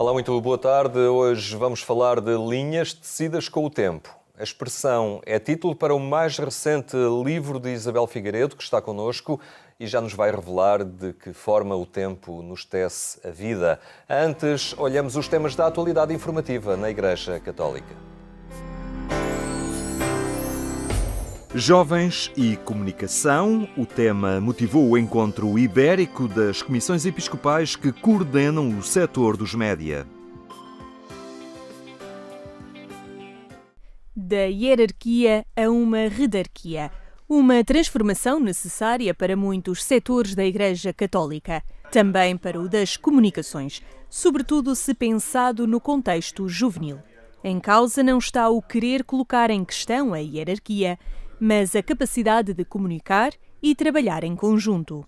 Olá, muito boa tarde. Hoje vamos falar de linhas tecidas com o tempo. A expressão é título para o mais recente livro de Isabel Figueiredo, que está connosco e já nos vai revelar de que forma o tempo nos tece a vida. Antes, olhamos os temas da atualidade informativa na Igreja Católica. Jovens e comunicação, o tema motivou o encontro ibérico das comissões episcopais que coordenam o setor dos média. Da hierarquia a uma redarquia. Uma transformação necessária para muitos setores da Igreja Católica. Também para o das comunicações, sobretudo se pensado no contexto juvenil. Em causa não está o querer colocar em questão a hierarquia, mas a capacidade de comunicar e trabalhar em conjunto.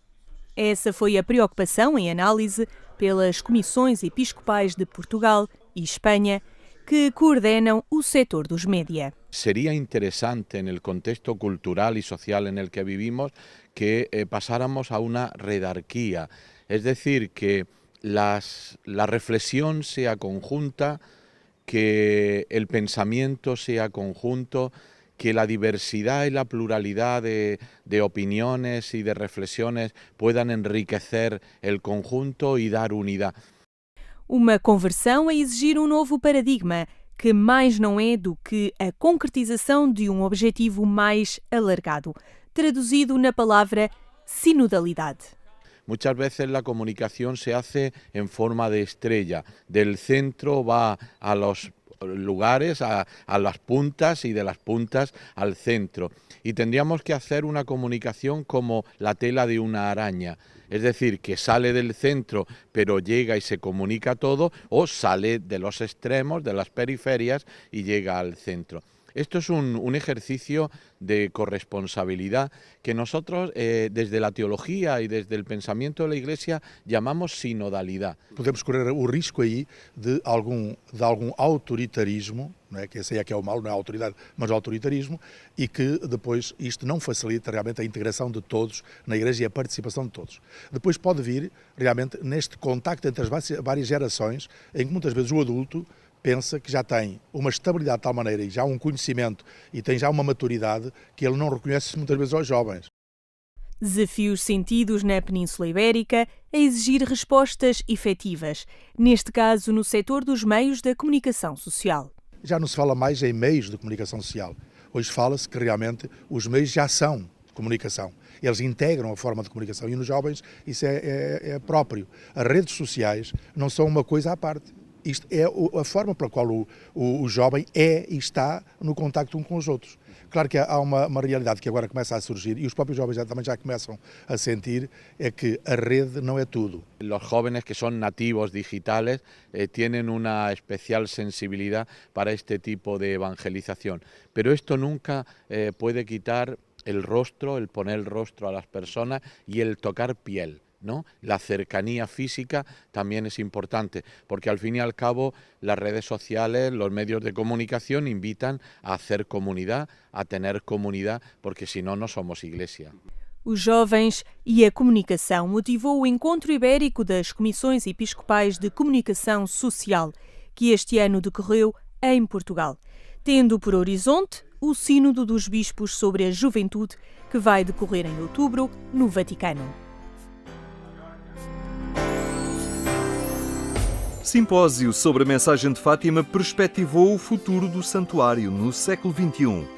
Essa foi a preocupação em análise pelas comissões episcopais de Portugal e Espanha, que coordenam o setor dos média. Sería interesante en el contexto cultural y social en el que vivimos que pasáramos a una redarquía, es decir, que la reflexión sea conjunta, que el pensamiento sea conjunto, que la diversidad y la pluralidad de opiniones y de reflexiones puedan enriquecer el conjunto y dar unidad. Uma conversão a exigir um novo paradigma, que mais não é do que a concretização de um objetivo mais alargado, traduzido na palavra sinodalidade. Muchas veces la comunicación se hace en forma de estrella, del centro va a los lugares, a las puntas y de las puntas al centro. Y tendríamos que hacer una comunicación como la tela de una araña, es decir, que sale del centro pero llega y se comunica todo, o sale de los extremos, de las periferias y llega al centro. Esto es un ejercicio de corresponsabilidad que nosotros desde la teología y desde el pensamiento de la Iglesia llamamos sinodalidade. Podemos correr o risco aí de algum autoritarismo, não é? Que esse aí é que é o mal, não é a autoridade, mas o autoritarismo, e que depois isto não facilita realmente a integração de todos na Igreja e a participação de todos. Depois pode vir realmente neste contacto entre as várias gerações, em que muitas vezes o adulto pensa que já tem uma estabilidade de tal maneira e já um conhecimento e tem já uma maturidade que ele não reconhece muitas vezes aos jovens. Desafios sentidos na Península Ibérica a exigir respostas efetivas, neste caso no setor dos meios da comunicação social. Já não se fala mais em meios de comunicação social. Hoje fala-se que realmente os meios já são comunicação. Eles integram a forma de comunicação e nos jovens isso é próprio. As redes sociais não são uma coisa à parte. Isto é a forma pela qual o jovem é e está no contacto um com os outros. Claro que há uma realidade que agora começa a surgir e os próprios jovens também já começam a sentir, é que a rede não é tudo. Los jóvenes que son nativos digitales tienen una especial sensibilidad para este tipo de evangelización, pero esto nunca puede quitar el rostro, el poner el rostro a las personas y el tocar piel, ¿no? La cercanía física también es importante, porque al fin y al cabo las redes sociales, los medios de comunicación invitan a hacer comunidad, a tener comunidad, porque si no, no somos iglesia. Os jovens e a comunicação motivou o encontro ibérico das Comissões Episcopais de Comunicação Social, que este ano decorreu em Portugal, tendo por horizonte o Sínodo dos Bispos sobre a Juventude, que vai decorrer em outubro no Vaticano. Simpósio sobre a mensagem de Fátima perspectivou o futuro do santuário no século XXI.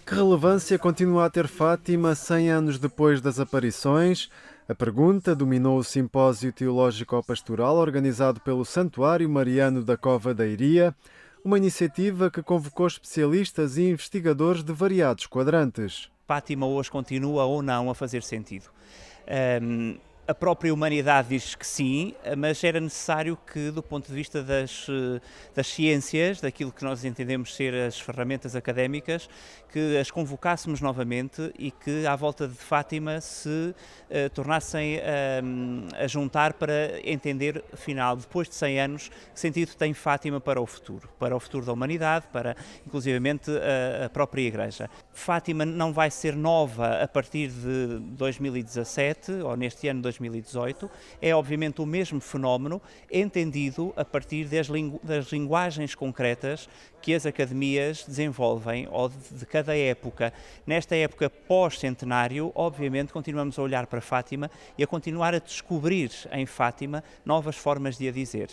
Que relevância continua a ter Fátima 100 anos depois das aparições? A pergunta dominou o simpósio teológico-pastoral organizado pelo Santuário Mariano da Cova da Iria, uma iniciativa que convocou especialistas e investigadores de variados quadrantes. Fátima hoje continua ou não a fazer sentido. A própria humanidade diz que sim, mas era necessário que, do ponto de vista das ciências, daquilo que nós entendemos ser as ferramentas académicas, que as convocássemos novamente e que, à volta de Fátima, se tornassem a juntar para entender, afinal, depois de 100 anos, que sentido tem Fátima para o futuro da humanidade, para, inclusivamente, a própria Igreja. Fátima não vai ser nova a partir de 2017 ou neste ano 2018, é obviamente o mesmo fenómeno entendido a partir das linguagens concretas que as academias desenvolvem ou de cada época. Nesta época pós-centenário, obviamente continuamos a olhar para Fátima e a continuar a descobrir em Fátima novas formas de a dizer.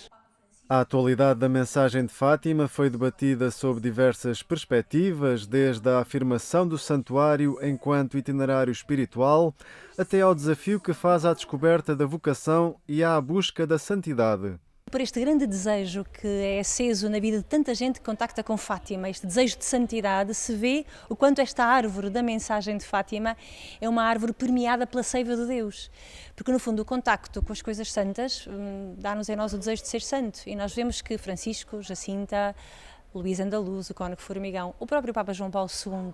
A atualidade da mensagem de Fátima foi debatida sob diversas perspectivas, desde a afirmação do santuário enquanto itinerário espiritual, até ao desafio que faz à descoberta da vocação e à busca da santidade. Por este grande desejo que é aceso na vida de tanta gente que contacta com Fátima, este desejo de santidade, se vê o quanto esta árvore da mensagem de Fátima é uma árvore permeada pela seiva de Deus. Porque no fundo o contacto com as coisas santas dá-nos em nós o desejo de ser santo. E nós vemos que Francisco, Jacinta, Luís Andaluz, o Cónigo Formigão, o próprio Papa João Paulo II,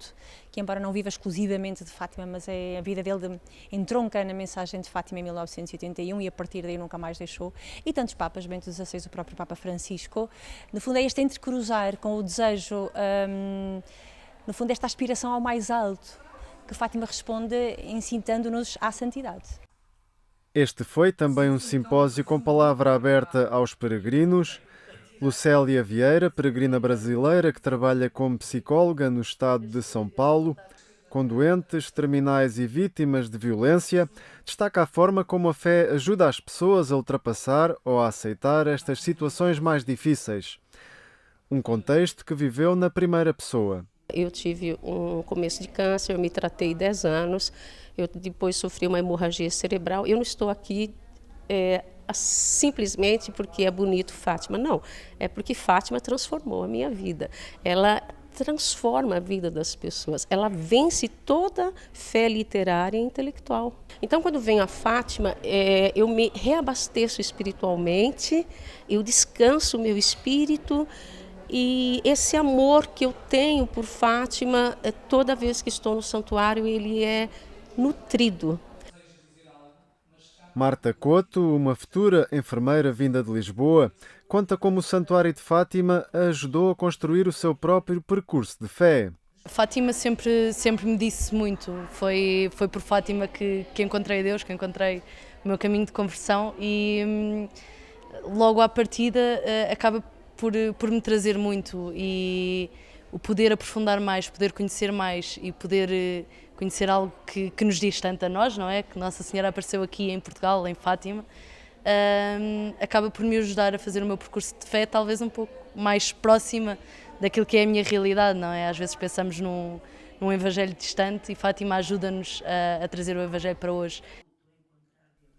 que embora não viva exclusivamente de Fátima, mas a vida dele entronca na mensagem de Fátima em 1981 e a partir daí nunca mais deixou, e tantos papas, Bento XVI, o próprio Papa Francisco, no fundo é este entrecruzar com o desejo, no fundo esta aspiração ao mais alto, que Fátima responde incitando-nos à santidade. Este foi também um simpósio com palavra aberta aos peregrinos. Lucélia Vieira, peregrina brasileira que trabalha como psicóloga no estado de São Paulo, com doentes, terminais e vítimas de violência, destaca a forma como a fé ajuda as pessoas a ultrapassar ou a aceitar estas situações mais difíceis. Um contexto que viveu na primeira pessoa. Eu tive um começo de câncer, eu me tratei 10 anos, eu depois sofri uma hemorragia cerebral. Eu não estou aqui simplesmente porque é bonito Fátima, não. É porque Fátima transformou a minha vida. Ela transforma a vida das pessoas. Ela vence toda fé literária e intelectual. Então, quando venho a Fátima, eu me reabasteço espiritualmente, eu descanso o meu espírito e esse amor que eu tenho por Fátima, toda vez que estou no santuário, ele é nutrido. Marta Couto, uma futura enfermeira vinda de Lisboa, conta como o Santuário de Fátima a ajudou a construir o seu próprio percurso de fé. Fátima sempre me disse muito. Foi por Fátima que encontrei Deus, que encontrei o meu caminho de conversão e logo à partida acaba por me trazer muito e o poder aprofundar mais, poder conhecer mais e poder conhecer algo que nos diz tanto a nós, não é? Que Nossa Senhora apareceu aqui em Portugal, em Fátima, acaba por me ajudar a fazer o meu percurso de fé talvez um pouco mais próxima daquilo que é a minha realidade, não é? Às vezes pensamos num evangelho distante e Fátima ajuda-nos a trazer o evangelho para hoje.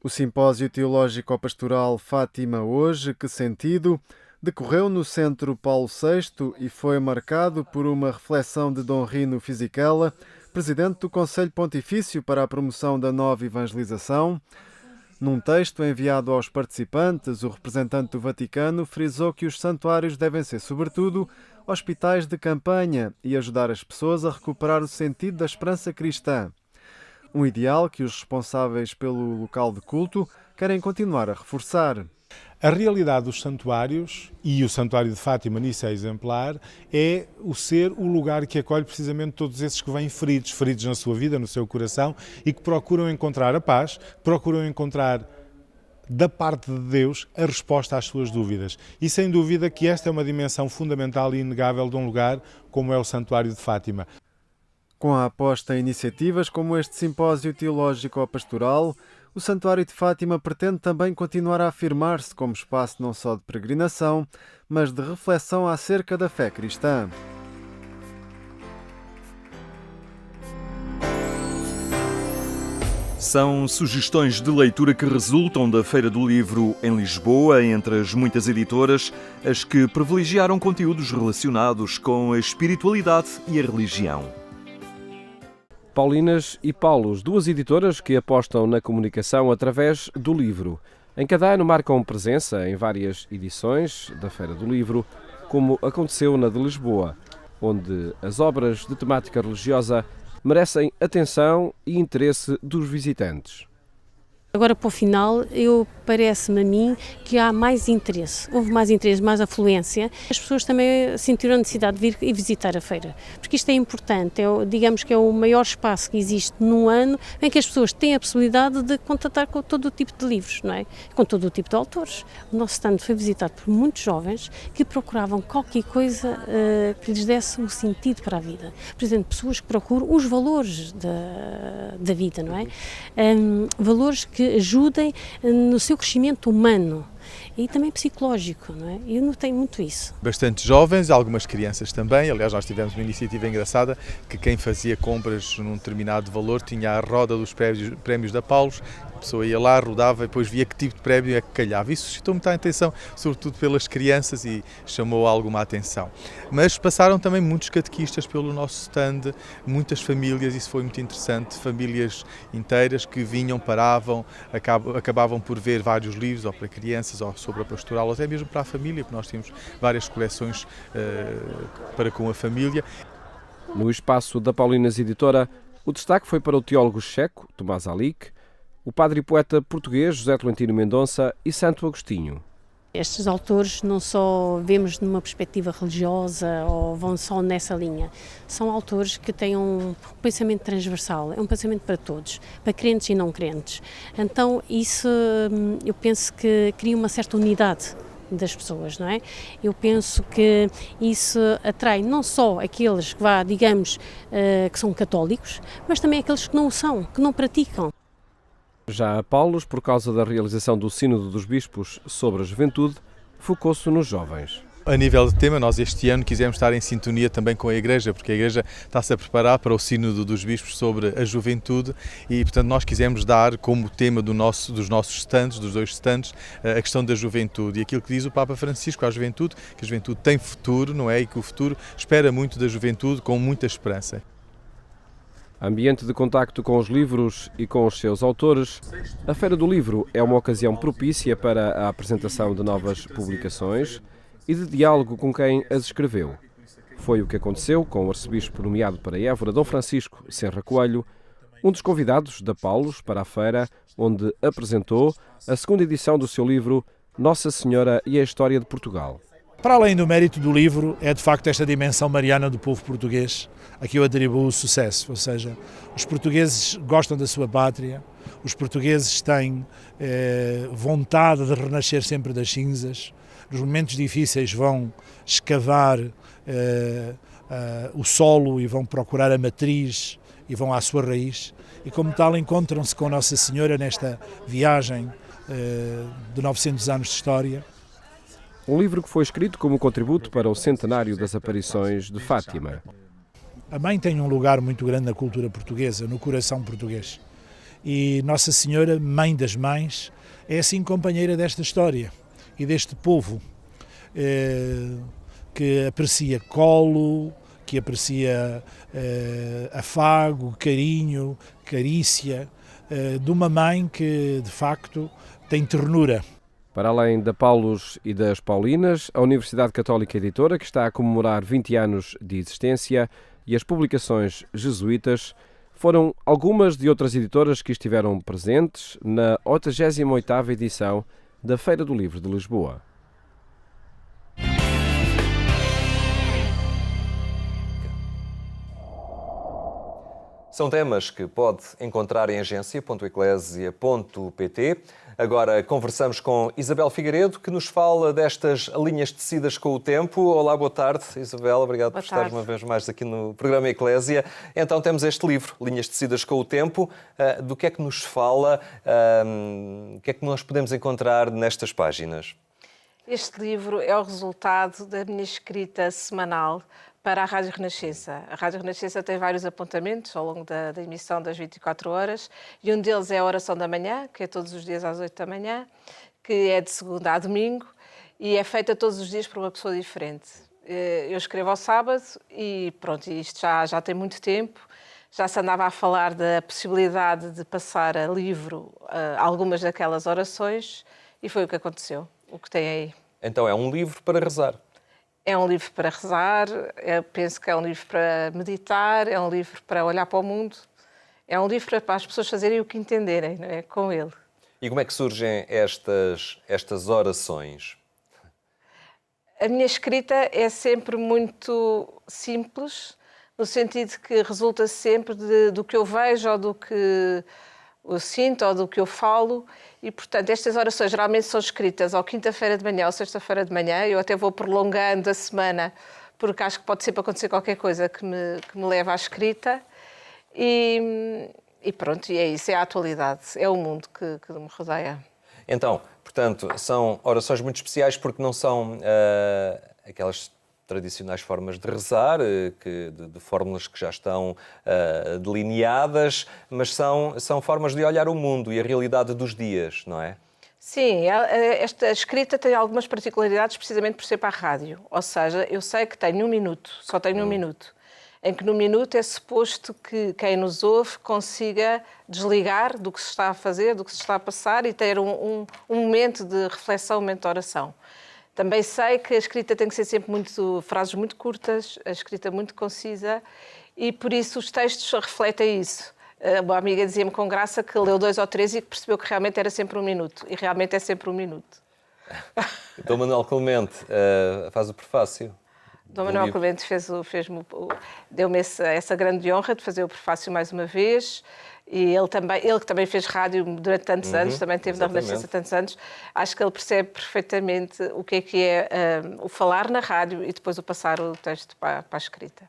O simpósio teológico-pastoral Fátima Hoje, Que Sentido?, decorreu no Centro Paulo VI e foi marcado por uma reflexão de Dom Rino Fisichella, presidente do Conselho Pontifício para a Promoção da Nova Evangelização. Num texto enviado aos participantes, o representante do Vaticano frisou que os santuários devem ser, sobretudo, hospitais de campanha e ajudar as pessoas a recuperar o sentido da esperança cristã. Um ideal que os responsáveis pelo local de culto querem continuar a reforçar. A realidade dos santuários, e o Santuário de Fátima nisso é exemplar, é o ser o lugar que acolhe precisamente todos esses que vêm feridos na sua vida, no seu coração, e que procuram encontrar a paz, procuram encontrar da parte de Deus a resposta às suas dúvidas. E sem dúvida que esta é uma dimensão fundamental e inegável de um lugar como é o Santuário de Fátima. Com a aposta em iniciativas como este simpósio teológico-pastoral, o Santuário de Fátima pretende também continuar a afirmar-se como espaço não só de peregrinação, mas de reflexão acerca da fé cristã. São sugestões de leitura que resultam da Feira do Livro em Lisboa, entre as muitas editoras, as que privilegiaram conteúdos relacionados com a espiritualidade e a religião. Paulinas e Paulos, duas editoras que apostam na comunicação através do livro. Em cada ano marcam presença em várias edições da Feira do Livro, como aconteceu na de Lisboa, onde as obras de temática religiosa merecem atenção e interesse dos visitantes. Agora, para o final, eu parece-me a mim que há mais interesse, houve mais interesse, mais afluência. As pessoas também sentiram a necessidade de vir e visitar a feira, porque isto é importante, digamos que é o maior espaço que existe no ano em que as pessoas têm a possibilidade de contatar com todo o tipo de livros, não é? Com todo o tipo de autores. O nosso stand foi visitado por muitos jovens que procuravam qualquer coisa que lhes desse um sentido para a vida. Por exemplo, pessoas que procuram os valores da vida, não é? Valores que ajudem no seu crescimento humano e também psicológico, não é? Eu notei muito isso. Bastante jovens, algumas crianças também. Aliás, nós tivemos uma iniciativa engraçada que quem fazia compras num determinado valor tinha a roda dos prémios da Paulos. A pessoa ia lá, rodava e depois via que tipo de prémio é que calhava. Isso suscitou muita atenção, sobretudo pelas crianças, e chamou alguma atenção. Mas passaram também muitos catequistas pelo nosso stand, muitas famílias, isso foi muito interessante, famílias inteiras que vinham, paravam, acabavam por ver vários livros, ou para crianças, ou sobre a pastoral, ou até mesmo para a família, porque nós temos várias coleções para com a família. No espaço da Paulinas Editora, o destaque foi para o teólogo checo, Tomás Alique, o padre e poeta português José Tolentino Mendonça e Santo Agostinho. Estes autores não só vemos numa perspectiva religiosa ou vão só nessa linha, são autores que têm um pensamento transversal, é um pensamento para todos, para crentes e não crentes. Então isso eu penso que cria uma certa unidade das pessoas, não é? Eu penso que isso atrai não só aqueles que digamos, que são católicos, mas também aqueles que não o são, que não praticam. Já a Paulos, por causa da realização do Sínodo dos Bispos sobre a juventude, focou-se nos jovens. A nível de tema, nós este ano quisemos estar em sintonia também com a Igreja, porque a Igreja está-se a preparar para o Sínodo dos Bispos sobre a juventude e, portanto, nós quisemos dar como tema dos nossos stands, dos 2 stands, a questão da juventude. E aquilo que diz o Papa Francisco à juventude, que a juventude tem futuro, não é? E que o futuro espera muito da juventude com muita esperança. Ambiente de contacto com os livros e com os seus autores, a Feira do Livro é uma ocasião propícia para a apresentação de novas publicações e de diálogo com quem as escreveu. Foi o que aconteceu com o arcebispo nomeado para Évora, Dom Francisco Serra Coelho, um dos convidados da Paulos para a feira, onde apresentou a 2ª edição do seu livro Nossa Senhora e a História de Portugal. Para além do mérito do livro, é de facto esta dimensão mariana do povo português a que eu atribuo o sucesso, ou seja, os portugueses gostam da sua pátria, os portugueses têm vontade de renascer sempre das cinzas, nos momentos difíceis vão escavar o solo e vão procurar a matriz e vão à sua raiz, e como tal encontram-se com Nossa Senhora nesta viagem de 900 anos de história. Um livro que foi escrito como contributo para o centenário das aparições de Fátima. A mãe tem um lugar muito grande na cultura portuguesa, no coração português. E Nossa Senhora, Mãe das Mães, é assim companheira desta história e deste povo que aprecia colo, que aprecia afago, carinho, carícia, de uma mãe que, de facto, tem ternura. Para além da Paulos e das Paulinas, a Universidade Católica Editora, que está a comemorar 20 anos de existência, e as publicações jesuítas foram algumas de outras editoras que estiveram presentes na 88ª edição da Feira do Livro de Lisboa. São temas que pode encontrar em agência.eclesia.pt. Agora conversamos com Isabel Figueiredo, que nos fala destas linhas tecidas com o tempo. Olá, boa tarde, Isabel. Obrigado por estar uma vez mais aqui no programa Eclésia. Então temos este livro, Linhas Tecidas com o Tempo. Do que é que nos fala? O que é que nós podemos encontrar nestas páginas? Este livro é o resultado da minha escrita semanal para a Rádio Renascença. A Rádio Renascença tem vários apontamentos ao longo da emissão das 24 horas e um deles é a oração da manhã, que é todos os dias às 8 da manhã, que é de segunda a domingo e é feita todos os dias por uma pessoa diferente. Eu escrevo ao sábado e pronto, isto já tem muito tempo. Já se andava a falar da possibilidade de passar a livro algumas daquelas orações e foi o que aconteceu, o que tem aí. Então é um livro para rezar. É um livro para rezar, eu penso que é um livro para meditar, é um livro para olhar para o mundo, é um livro para as pessoas fazerem o que entenderem, não é? Com ele. E como é que surgem estas orações? A minha escrita é sempre muito simples, no sentido que resulta sempre do que eu vejo ou do que eu sinto ou do que eu falo, e portanto estas orações geralmente são escritas ou quinta-feira de manhã ou sexta-feira de manhã. Eu até vou prolongando a semana, porque acho que pode sempre acontecer qualquer coisa que me leve à escrita, e pronto, e é isso, é a atualidade, é o mundo que me rodeia. Então, portanto, são orações muito especiais porque não são aquelas tradicionais formas de rezar, de fórmulas que já estão delineadas, mas são formas de olhar o mundo e a realidade dos dias, não é? Sim, esta escrita tem algumas particularidades precisamente por ser para a rádio. Ou seja, eu sei que tenho 1 minuto, só tenho 1 minuto, em que no minuto é suposto que quem nos ouve consiga desligar do que se está a fazer, do que se está a passar e ter um momento de reflexão, um momento de oração. Também sei que a escrita tem que ser sempre frases muito curtas, a escrita muito concisa, e por isso os textos refletem isso. Uma amiga dizia-me com graça que leu 2 ou 3 e que percebeu que realmente era sempre 1 minuto. E realmente é sempre 1 minuto. Dom Manuel Clemente faz o prefácio. Dom Manuel Clemente deu-me essa grande honra de fazer o prefácio mais uma vez. E ele que também fez rádio durante tantos anos, também teve na Renascença tantos anos, acho que ele percebe perfeitamente o que é o falar na rádio e depois o passar o texto para a escrita.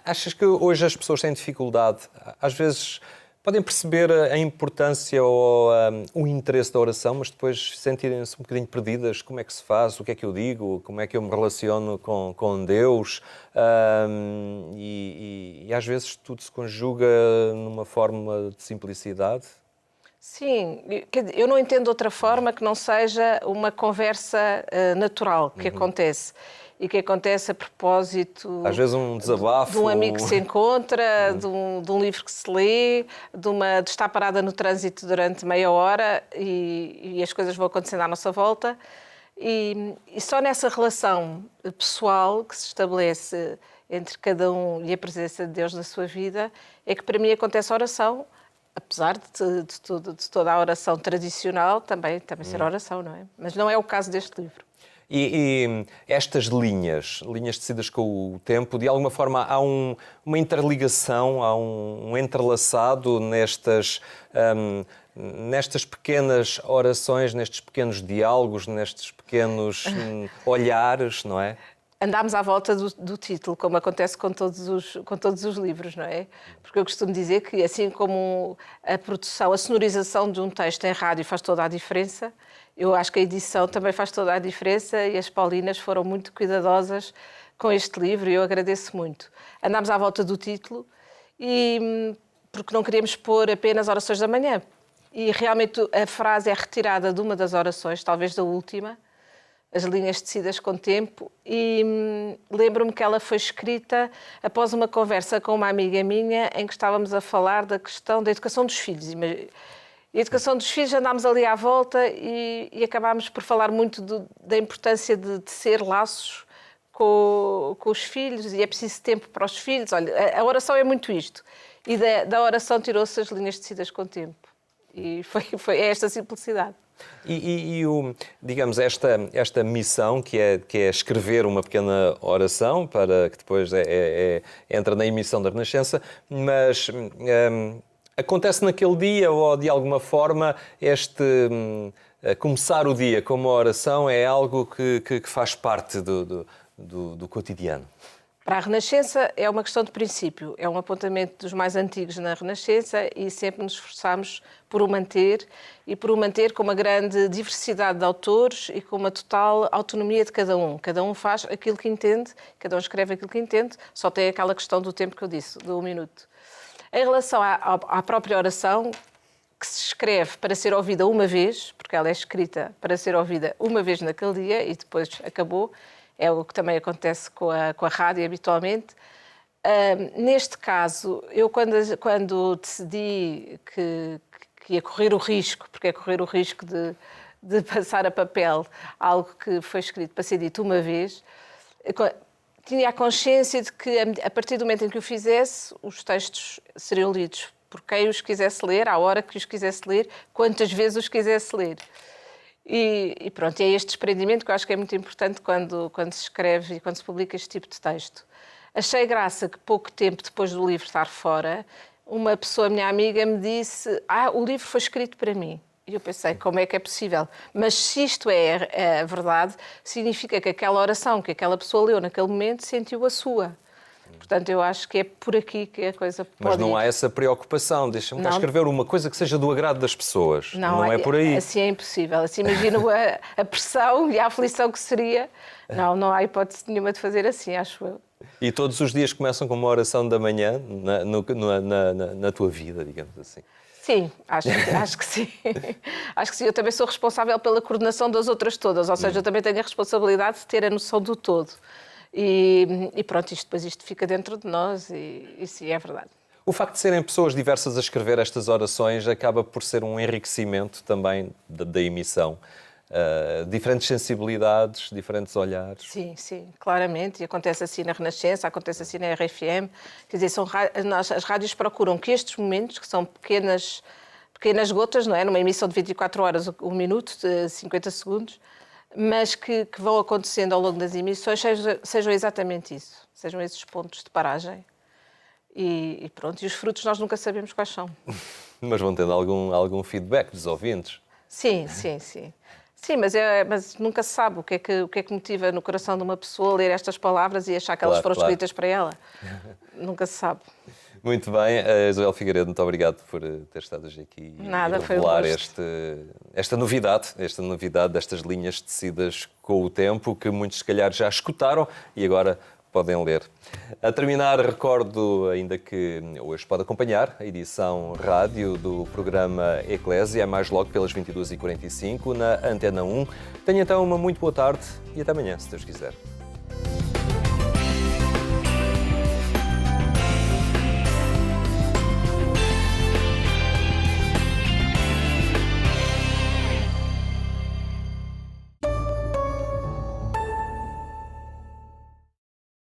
Achas que hoje as pessoas têm dificuldade, às vezes podem perceber a importância ou o interesse da oração, mas depois sentirem-se um bocadinho perdidas? Como é que se faz? O que é que eu digo? Como é que eu me relaciono com Deus? E às vezes tudo se conjuga numa forma de simplicidade? Sim, eu não entendo outra forma que não seja uma conversa natural que acontece. E que acontece a propósito... Às vezes um desabafo... De um amigo que se encontra, de um livro que se lê, de estar parada no trânsito durante meia hora e as coisas vão acontecendo à nossa volta. E só nessa relação pessoal que se estabelece entre cada um e a presença de Deus na sua vida é que para mim acontece a oração, apesar de toda a oração tradicional também ser oração, não é? Mas não é o caso deste livro. E estas linhas tecidas com o tempo, de alguma forma há uma interligação, há um entrelaçado nestas pequenas orações, nestes pequenos diálogos, nestes pequenos olhares, não é? Andámos à volta do título, como acontece com todos os livros, não é? Porque eu costumo dizer que, assim como a produção, a sonorização de um texto em rádio faz toda a diferença, eu acho que a edição também faz toda a diferença e as Paulinas foram muito cuidadosas com este livro e eu agradeço muito. Andámos à volta do título porque não queríamos pôr apenas orações da manhã. E realmente a frase é retirada de uma das orações, talvez da última, as linhas tecidas com tempo, e lembro-me que ela foi escrita após uma conversa com uma amiga minha em que estávamos a falar da questão da educação dos filhos. A educação dos filhos, andámos ali à volta e acabámos por falar muito da importância de tecer laços com os filhos, e é preciso tempo para os filhos. Olha, a oração é muito isto. E da oração tirou-se as linhas tecidas com tempo. E foi esta simplicidade. Digamos, esta missão que é escrever uma pequena oração para que depois entra na emissão da Renascença, mas acontece naquele dia ou de alguma forma começar o dia com uma oração é algo que faz parte do cotidiano? Para a Renascença é uma questão de princípio, é um apontamento dos mais antigos na Renascença e sempre nos esforçamos por o manter e por o manter com uma grande diversidade de autores e com uma total autonomia de cada um. Cada um faz aquilo que entende, cada um escreve aquilo que entende, só tem aquela questão do tempo que eu disse, do 1 minuto. Em relação à própria oração, que se escreve para ser ouvida uma vez, porque ela é escrita para ser ouvida uma vez naquele dia e depois acabou, é o que também acontece com a rádio habitualmente. Neste caso, eu quando decidi que ia correr o risco, porque é correr o risco de passar a papel algo que foi escrito para ser dito uma vez, tinha a consciência de que a partir do momento em que o fizesse, os textos seriam lidos por quem os quisesse ler, à hora que os quisesse ler, quantas vezes os quisesse ler. E pronto, é este desprendimento que eu acho que é muito importante quando se escreve e quando se publica este tipo de texto. Achei graça que pouco tempo depois do livro estar fora, uma pessoa, minha amiga, me disse: o livro foi escrito para mim. E eu pensei, como é que é possível? Mas se isto é verdade, significa que aquela oração que aquela pessoa leu naquele momento sentiu a sua. Portanto, eu acho que é por aqui que a coisa pode Mas não ir. há essa preocupação. Deixa-me cá escrever uma coisa que seja do agrado das pessoas. Não é por aí. Assim é impossível. Assim imagino a pressão e a aflição que seria. Não há hipótese nenhuma de fazer assim, acho eu. E todos os dias começam com uma oração da manhã na tua vida, digamos assim. Sim, acho que sim. Acho que sim. Eu também sou responsável pela coordenação das outras todas. Ou seja, eu também tenho a responsabilidade de ter a noção do todo. E pronto, isto fica dentro de nós e sim, é verdade. O facto de serem pessoas diversas a escrever estas orações acaba por ser um enriquecimento também da emissão. Diferentes sensibilidades, diferentes olhares. Sim, claramente. E acontece assim na Renascença, acontece assim na RFM. Quer dizer, as rádios procuram que estes momentos, que são pequenas gotas, não é? Numa emissão de 24 horas, 1 minuto, de 50 segundos, mas que vão acontecendo ao longo das emissões, sejam exatamente isso. Sejam esses pontos de paragem. E pronto, e os frutos nós nunca sabemos quais são. Mas vão tendo algum feedback dos ouvintes? Sim. Sim, mas nunca se sabe o que é que motiva no coração de uma pessoa ler estas palavras e achar que elas foram escritas para ela. Nunca se sabe. Muito bem, Isabel Figueiredo, muito obrigado por ter estado hoje aqui e revelar esta novidade destas linhas tecidas com o tempo, que muitos se calhar já escutaram e agora podem ler. A terminar, recordo ainda que hoje pode acompanhar a edição rádio do programa Eclésia, mais logo pelas 22h45 na Antena 1. Tenha então uma muito boa tarde e até amanhã, se Deus quiser.